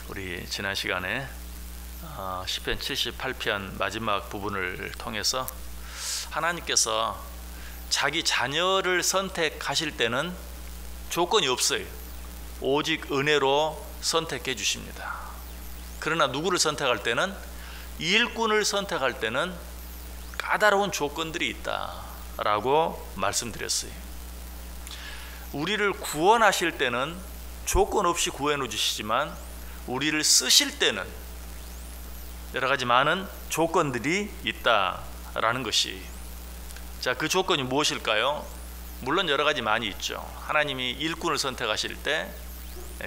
우리 지난 시간에 시편 78편 마지막 부분을 통해서 하나님께서 자기 자녀를 선택하실 때는 조건이 없어요. 오직 은혜로 선택해 주십니다. 그러나 누구를 선택할 때는, 일꾼을 선택할 때는 까다로운 조건들이 있다라고 말씀드렸어요. 우리를 구원하실 때는 조건 없이 구원해 주시지만 우리를 쓰실 때는 여러 가지 많은 조건들이 있다라는 것이, 자, 그 조건이 무엇일까요? 물론 여러 가지 많이 있죠. 하나님이 일꾼을 선택하실 때,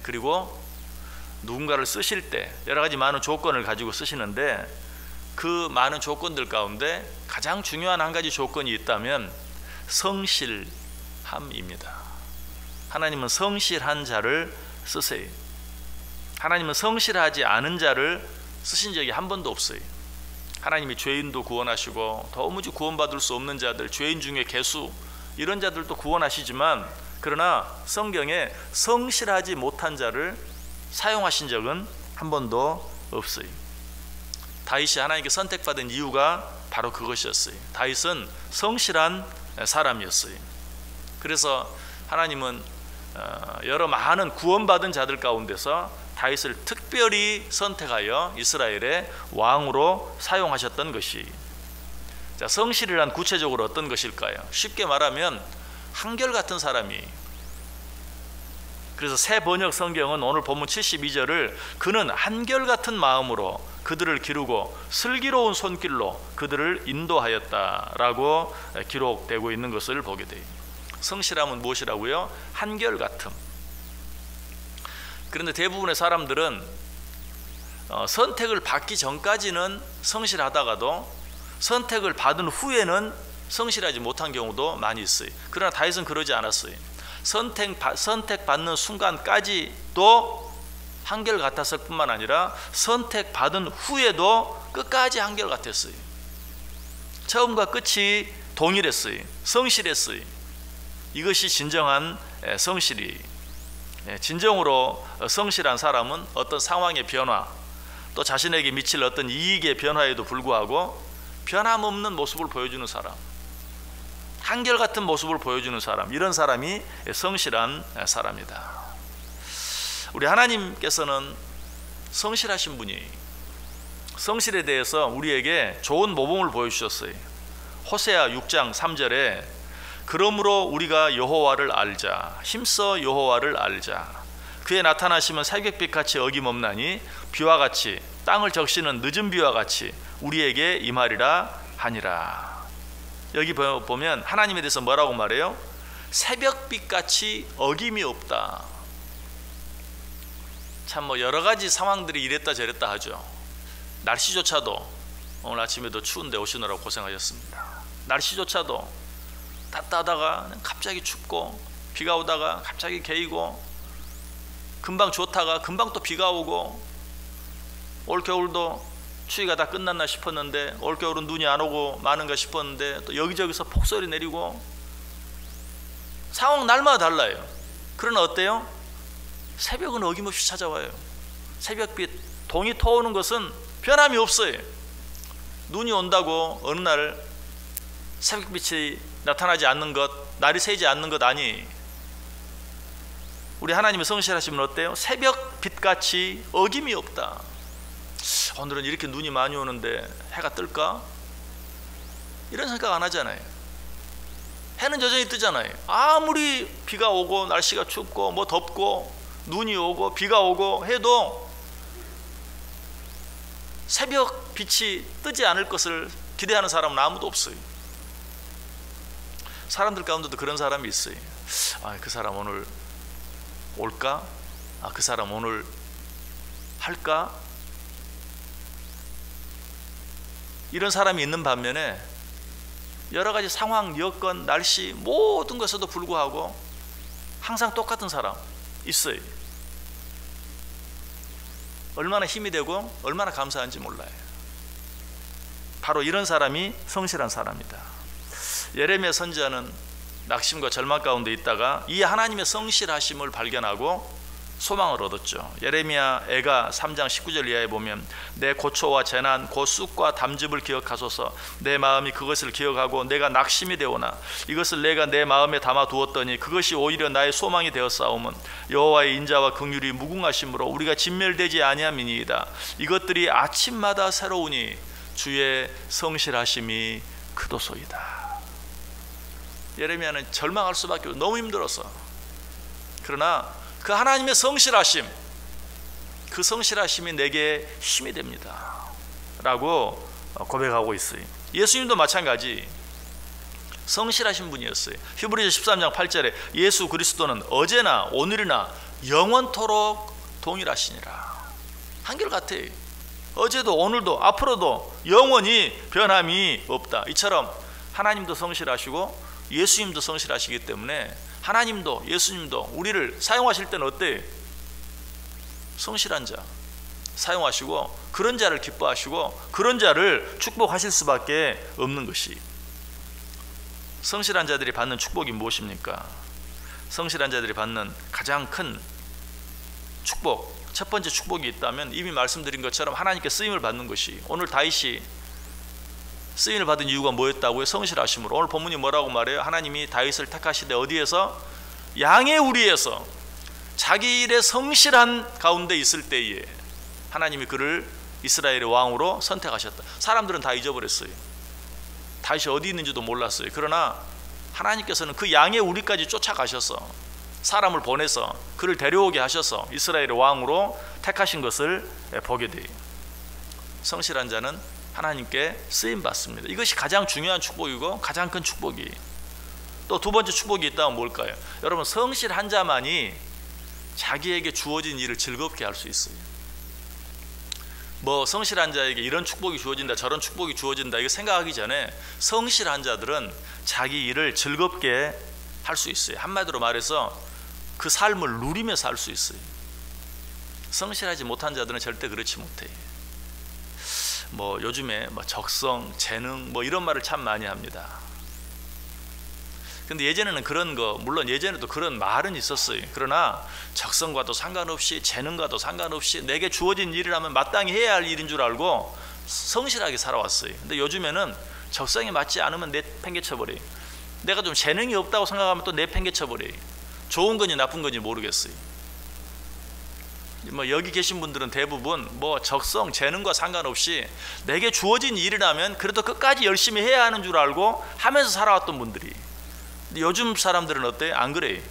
그리고 누군가를 쓰실 때 여러 가지 많은 조건을 가지고 쓰시는데, 그 많은 조건들 가운데 가장 중요한 한 가지 조건이 있다면 성실함입니다. 하나님은 성실한 자를 쓰세요. 하나님은 성실하지 않은 자를 쓰신 적이 한 번도 없어요. 하나님이 죄인도 구원하시고 도무지 구원받을 수 없는 자들, 죄인 중에 괴수, 이런 자들도 구원하시지만, 그러나 성경에 성실하지 못한 자를 사용하신 적은 한 번도 없어요. 다윗이 하나님께 선택받은 이유가 바로 그것이었어요. 다윗은 성실한 사람이었어요. 그래서 하나님은 여러 많은 구원받은 자들 가운데서 다윗을 특별히 선택하여 이스라엘의 왕으로 사용하셨던 것이, 자, 성실이란 구체적으로 어떤 것일까요? 쉽게 말하면 한결같은 사람이, 그래서 새 번역 성경은 오늘 본문 72절을 그는 한결같은 마음으로 그들을 기르고 슬기로운 손길로 그들을 인도하였다라고 기록되고 있는 것을 보게 돼요. 성실함은 무엇이라고요? 한결같음. 그런데 대부분의 사람들은 선택을 받기 전까지는 성실하다가도 선택을 받은 후에는 성실하지 못한 경우도 많이 있어요. 그러나 다윗은 그러지 않았어요. 선택받는 순간까지도 한결같았을 뿐만 아니라 선택받은 후에도 끝까지 한결같았어요. 처음과 끝이 동일했어요. 성실했어요. 이것이 진정한 성실이, 진정으로 성실한 사람은 어떤 상황의 변화, 또 자신에게 미칠 어떤 이익의 변화에도 불구하고 변함없는 모습을 보여주는 사람, 한결같은 모습을 보여주는 사람, 이런 사람이 성실한 사람이다. 우리 하나님께서는 성실하신 분이, 성실에 대해서 우리에게 좋은 모범을 보여주셨어요. 호세아 6장 3절에 그러므로 우리가 여호와를 알자, 힘써 여호와를 알자. 그의 나타나심은 새벽빛같이 어김없나니 비와 같이, 땅을 적시는 늦은 비와 같이 우리에게 임하리라 하니라. 여기 보면 하나님에 대해서 뭐라고 말해요? 새벽빛같이 어김이 없다. 참 여러 가지 상황들이 이랬다 저랬다 하죠. 날씨조차도, 오늘 아침에도 추운데 오시느라고 고생하셨습니다. 날씨조차도 따뜻하다가 갑자기 춥고, 비가 오다가 갑자기 개이고, 금방 좋다가 금방 또 비가 오고, 올겨울도 추위가 다 끝났나 싶었는데 올겨울은 눈이 안 오고 마는가 싶었는데 또 여기저기서 폭설이 내리고, 상황 날마다 달라요. 그러나 어때요? 새벽은 어김없이 찾아와요. 새벽빛, 동이 터오는 것은 변함이 없어요. 눈이 온다고 어느 날 새벽빛이 나타나지 않는 것, 날이 새지 않는 것 아니. 우리 하나님의 성실하시면 어때요? 새벽 빛같이 어김이 없다. 오늘은 이렇게 눈이 많이 오는데 해가 뜰까? 이런 생각 안 하잖아요. 해는 여전히 뜨잖아요. 아무리 비가 오고 날씨가 춥고 뭐 덥고 눈이 오고 비가 오고 해도 새벽 빛이 뜨지 않을 것을 기대하는 사람은 아무도 없어요. 사람들 가운데도 그런 사람이 있어요. 아, 그 사람 오늘 올까? 아, 그 사람 오늘 할까? 이런 사람이 있는 반면에 여러 가지 상황, 여건, 날씨 모든 것에도 불구하고 항상 똑같은 사람 있어요. 얼마나 힘이 되고 얼마나 감사한지 몰라요. 바로 이런 사람이 성실한 사람이다. 예레미야 선지자는 낙심과 절망 가운데 있다가 이 하나님의 성실하심을 발견하고 소망을 얻었죠. 예레미야 애가 3장 19절 이하에 보면 내 고초와 재난 곧 쑥과 담즙을 기억하소서. 내 마음이 그것을 기억하고 내가 낙심이 되오나 이것을 내가 내 마음에 담아 두었더니 그것이 오히려 나의 소망이 되었사오면 여호와의 인자와 긍휼이 무궁하심으로 우리가 진멸되지 아니함이니이다. 이것들이 아침마다 새로우니 주의 성실하심이 크도소이다. 예레미야는 절망할 수밖에 없어. 너무 힘들어서. 그러나 그 하나님의 성실하심, 그 성실하심이 내게 힘이 됩니다 라고 고백하고 있어요. 예수님도 마찬가지 성실하신 분이었어요. 히브리서 13장 8절에 예수 그리스도는 어제나 오늘이나 영원토록 동일하시니라. 한결같아요. 어제도 오늘도 앞으로도 영원히 변함이 없다. 이처럼 하나님도 성실하시고 예수님도 성실하시기 때문에 하나님도 예수님도 우리를 사용하실 때는 어때요? 성실한 자 사용하시고 그런 자를 기뻐하시고 그런 자를 축복하실 수밖에 없는 것이, 성실한 자들이 받는 축복이 무엇입니까? 성실한 자들이 받는 가장 큰 축복, 첫 번째 축복이 있다면 이미 말씀드린 것처럼 하나님께 쓰임을 받는 것이, 오늘 다윗이 쓰임을 받은 이유가 뭐였다고요? 성실하심으로. 오늘 본문이 뭐라고 말해요? 하나님이 다윗을 택하시되 어디에서? 양의 우리에서 자기 일에 성실한 가운데 있을 때에 하나님이 그를 이스라엘의 왕으로 선택하셨다. 사람들은 다 잊어버렸어요. 다윗이 어디 있는지도 몰랐어요. 그러나 하나님께서는 그 양의 우리까지 쫓아가셔서 사람을 보내서 그를 데려오게 하셔서 이스라엘의 왕으로 택하신 것을 보게 돼요. 성실한 자는 하나님께 쓰임받습니다. 이것이 가장 중요한 축복이고 가장 큰 축복이. 또 두 번째 축복이 있다면 뭘까요? 여러분, 성실한 자만이 자기에게 주어진 일을 즐겁게 할 수 있어요. 뭐 성실한 자에게 이런 축복이 주어진다 저런 축복이 주어진다 이거 생각하기 전에 성실한 자들은 자기 일을 즐겁게 할 수 있어요. 한마디로 말해서 그 삶을 누리며 살 수 있어요. 성실하지 못한 자들은 절대 그렇지 못해요. 뭐 요즘에 뭐 적성, 재능 뭐 이런 말을 참 많이 합니다. 근데 예전에는 그런 거, 물론 예전에도 그런 말은 있었어요. 그러나 적성과도 상관없이 재능과도 상관없이 내게 주어진 일이라면 마땅히 해야 할 일인 줄 알고 성실하게 살아왔어요. 근데 요즘에는 적성에 맞지 않으면 내팽개쳐버려요. 내가 좀 재능이 없다고 생각하면 또 내팽개쳐버려요. 좋은 건지 나쁜 건지 모르겠어요. 뭐 여기 계신 분들은 대부분 뭐 적성, 재능과 상관없이 내게 주어진 일이라면 그래도 끝까지 열심히 해야 하는 줄 알고 하면서 살아왔던 분들이. 근데 요즘 사람들은 어때요? 안 그래요.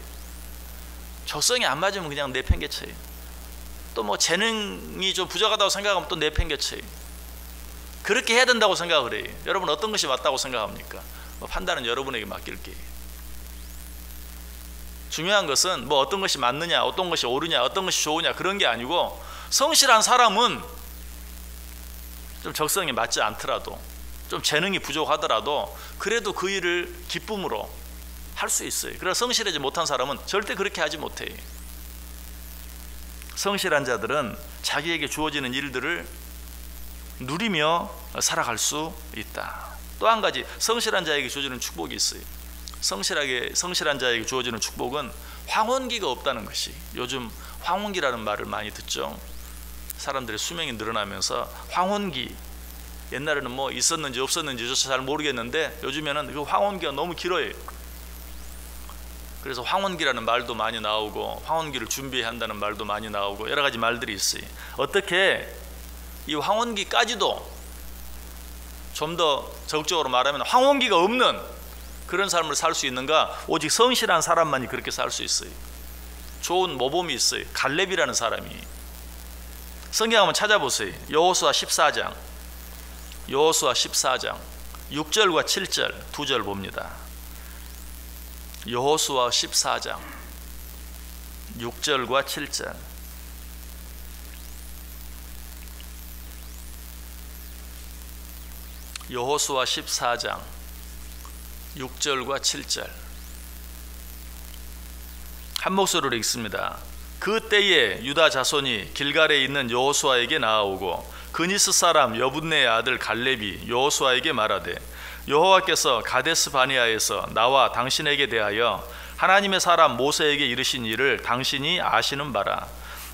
적성이 안 맞으면 그냥 내팽개쳐요. 또 뭐 재능이 좀 부족하다고 생각하면 또 내팽개쳐요. 그렇게 해야 된다고 생각을 해요. 여러분 어떤 것이 맞다고 생각합니까? 뭐 판단은 여러분에게 맡길게요. 중요한 것은 뭐 어떤 것이 맞느냐, 어떤 것이 옳으냐, 어떤 것이 좋으냐 그런 게 아니고, 성실한 사람은 좀 적성에 맞지 않더라도 좀 재능이 부족하더라도 그래도 그 일을 기쁨으로 할 수 있어요. 그러나 성실하지 못한 사람은 절대 그렇게 하지 못해요. 성실한 자들은 자기에게 주어지는 일들을 누리며 살아갈 수 있다. 또 한 가지 성실한 자에게 주어지는 축복이 있어요. 성실한 자에게 주어지는 축복은 황혼기가 없다는 것이. 요즘 황혼기라는 말을 많이 듣죠. 사람들의 수명이 늘어나면서 황혼기, 옛날에는 뭐 있었는지 없었는지조차 잘 모르겠는데 요즘에는 그 황혼기가 너무 길어요. 그래서 황혼기라는 말도 많이 나오고 황혼기를 준비해야 한다는 말도 많이 나오고 여러 가지 말들이 있어요. 어떻게 이 황혼기까지도 좀 더 적극적으로 말하면 황혼기가 없는 그런 삶을 살 수 있는가? 오직 성실한 사람만이 그렇게 살 수 있어요. 좋은 모범이 있어요. 갈렙이라는 사람이. 성경 한번 찾아보세요. 여호수아 14장 6절과 7절 두 절 봅니다. 여호수아 14장 6절과 7절. 여호수아 14장 6절과 7절 한 목소리로 읽습니다. 그 때에 유다 자손이 길갈에 있는 여호수아에게 나아오고 그니스 사람 여분네의 아들 갈렙이 여호수아에게 말하되 여호와께서 가데스 바네아에서 나와 당신에게 대하여 하나님의 사람 모세에게 이르신 일을 당신이 아시는 바라.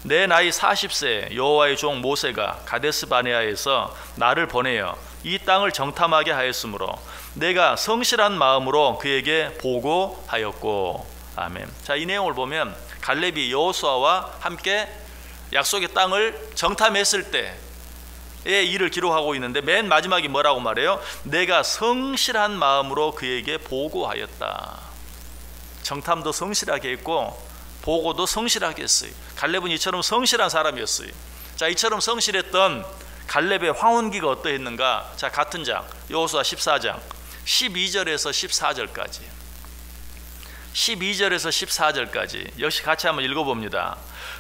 내 나이 40세 여호와의 종 모세가 가데스 바네아에서 나를 보내어 이 땅을 정탐하게 하였으므로 내가 성실한 마음으로 그에게 보고하였고. 아멘. 자, 이 내용을 보면 갈렙이 여호수아와 함께 약속의 땅을 정탐했을 때의 일을 기록하고 있는데 맨 마지막이 뭐라고 말해요? 내가 성실한 마음으로 그에게 보고하였다. 정탐도 성실하게 했고 보고도 성실하게 했어요. 갈렙은 이처럼 성실한 사람이었어요. 자, 이처럼 성실했던 갈렙의 황혼기가 어떠했는가? 자, 같은 장 여호수아 14장 12절에서 14절까지 12절에서 14절까지 역시 같이 한번 읽어봅니다.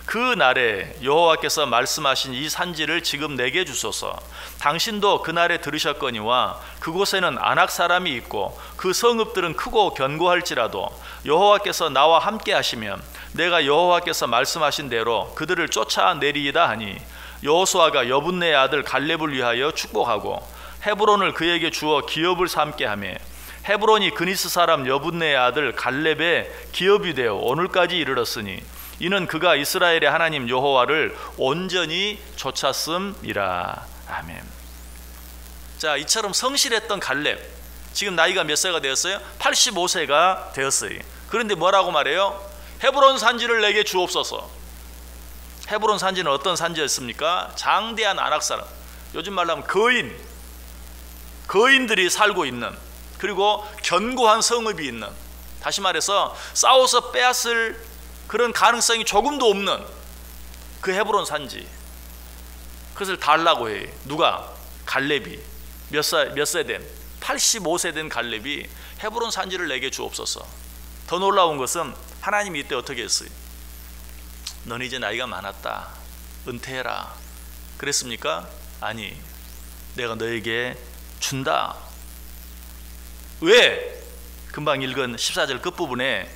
그 날에 여호와께서 말씀하신 이 산지를 지금 내게 주소서. 당신도 그날에 들으셨거니와 그곳에는 아낙 사람이 있고 그 성읍들은 크고 견고할지라도 여호와께서 나와 함께 하시면 내가 여호와께서 말씀하신 대로 그들을 쫓아내리이다 하니 여호수아가 여분네의 아들 갈렙을 위하여 축복하고 헤브론을 그에게 주어 기업을 삼게 하며 헤브론이 그니스 사람 여분네의 아들 갈렙의 기업이 되어 오늘까지 이르렀으니 이는 그가 이스라엘의 하나님 여호와를 온전히 좇았음이라. 아멘. 자, 이처럼 성실했던 갈렙, 지금 나이가 몇 세가 되었어요? 85세가 되었어요. 그런데 뭐라고 말해요? 헤브론 산지를 내게 주옵소서. 헤브론 산지는 어떤 산지였습니까? 장대한 아낙 사람, 요즘 말로 하면 거인들이 살고 있는, 그리고 견고한 성읍이 있는, 다시 말해서 싸워서 빼앗을 그런 가능성이 조금도 없는 그 헤브론 산지, 그것을 달라고 해. 누가? 갈렙이. 몇 세 된? 85세 된 갈렙이 헤브론 산지를 내게 주옵소서. 더 놀라운 것은 하나님이 이때 어떻게 했어요? 너는 이제 나이가 많았다, 은퇴해라 그랬습니까? 아니, 내가 너에게 준다. 왜? 금방 읽은 14절 끝부분에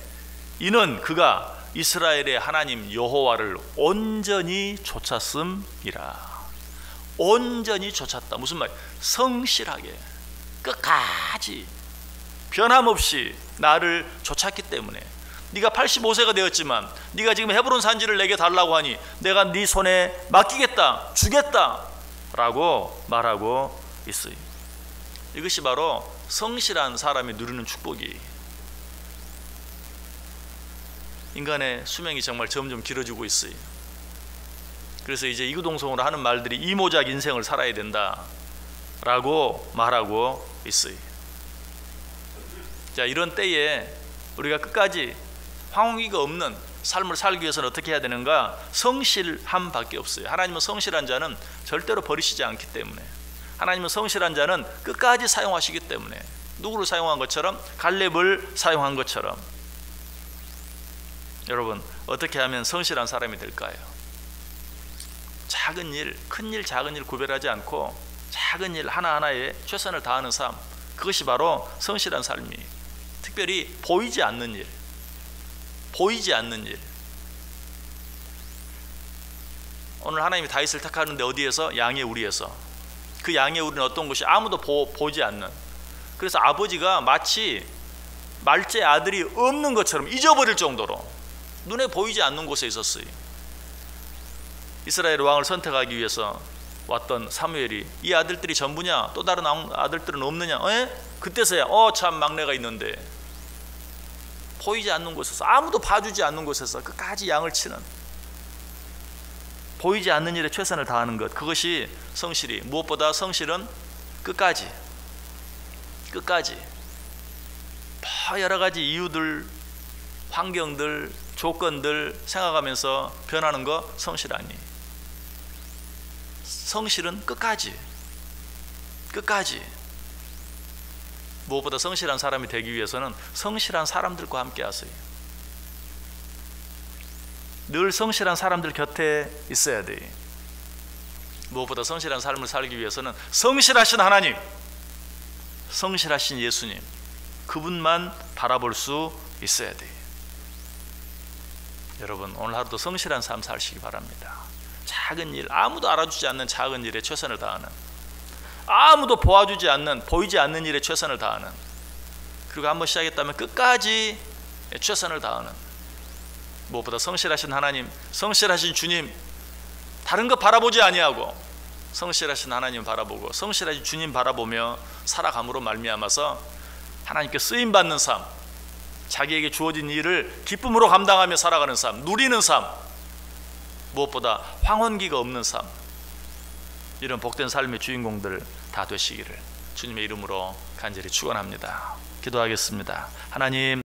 이는 그가 이스라엘의 하나님 여호와를 온전히 좇았음이라. 온전히 좇았다. 무슨 말? 성실하게 끝까지 변함없이 나를 좇았기 때문에. 네가 85세가 되었지만 네가 지금 헤브론 산지를 내게 달라고 하니 내가 네 손에 맡기겠다, 주겠다 라고 말하고 있어요. 이것이 바로 성실한 사람이 누리는 축복이. 인간의 수명이 정말 점점 길어지고 있어요. 그래서 이제 이구동성으로 하는 말들이 이모작 인생을 살아야 된다 라고 말하고 있어요. 자, 이런 때에 우리가 끝까지 황혼기가 없는 삶을 살기 위해서는 어떻게 해야 되는가? 성실함 밖에 없어요. 하나님은 성실한 자는 절대로 버리시지 않기 때문에, 하나님은 성실한 자는 끝까지 사용하시기 때문에, 누구를 사용한 것처럼? 갈렙을 사용한 것처럼. 여러분, 어떻게 하면 성실한 사람이 될까요? 작은 일, 큰 일, 작은 일 구별하지 않고 작은 일 하나하나에 최선을 다하는 삶, 그것이 바로 성실한 삶이. 특별히 보이지 않는 일, 보이지 않는 일. 오늘 하나님이 다윗을 택하는데 어디에서? 양의 우리에서. 그 양의 우리는 어떤 곳이? 아무도 보지 않는. 그래서 아버지가 마치 말째 아들이 없는 것처럼 잊어버릴 정도로 눈에 보이지 않는 곳에 있었어요. 이스라엘 왕을 선택하기 위해서 왔던 사무엘이 이 아들들이 전부냐? 또 다른 아들들은 없느냐? 그때서야 참 막내가 있는데, 보이지 않는 곳에서, 아무도 봐주지 않는 곳에서 끝까지 양을 치는, 보이지 않는 일에 최선을 다하는 것, 그것이 성실이. 무엇보다 성실은 끝까지 여러 가지 이유들, 환경들, 조건들 생각하면서 변하는 거 성실 아니. 성실은 끝까지. 무엇보다 성실한 사람이 되기 위해서는 성실한 사람들과 함께 하세요. 늘 성실한 사람들 곁에 있어야 돼. 무엇보다 성실한 삶을 살기 위해서는 성실하신 하나님, 성실하신 예수님, 그분만 바라볼 수 있어야 돼. 여러분, 오늘 하루도 성실한 삶 사시기 바랍니다. 작은 일, 아무도 알아주지 않는 작은 일에 최선을 다하는, 아무도 보아주지 않는, 보이지 않는 일에 최선을 다하는, 그리고 한번 시작했다면 끝까지 최선을 다하는, 무엇보다 성실하신 하나님, 성실하신 주님, 다른 거 바라보지 아니하고 성실하신 하나님 바라보고 성실하신 주님 바라보며 살아감으로 말미암아서 하나님께 쓰임 받는 삶, 자기에게 주어진 일을 기쁨으로 감당하며 살아가는 삶, 누리는 삶, 무엇보다 황혼기가 없는 삶, 이런 복된 삶의 주인공들 다 되시기를 주님의 이름으로 간절히 축원합니다. 기도하겠습니다. 하나님,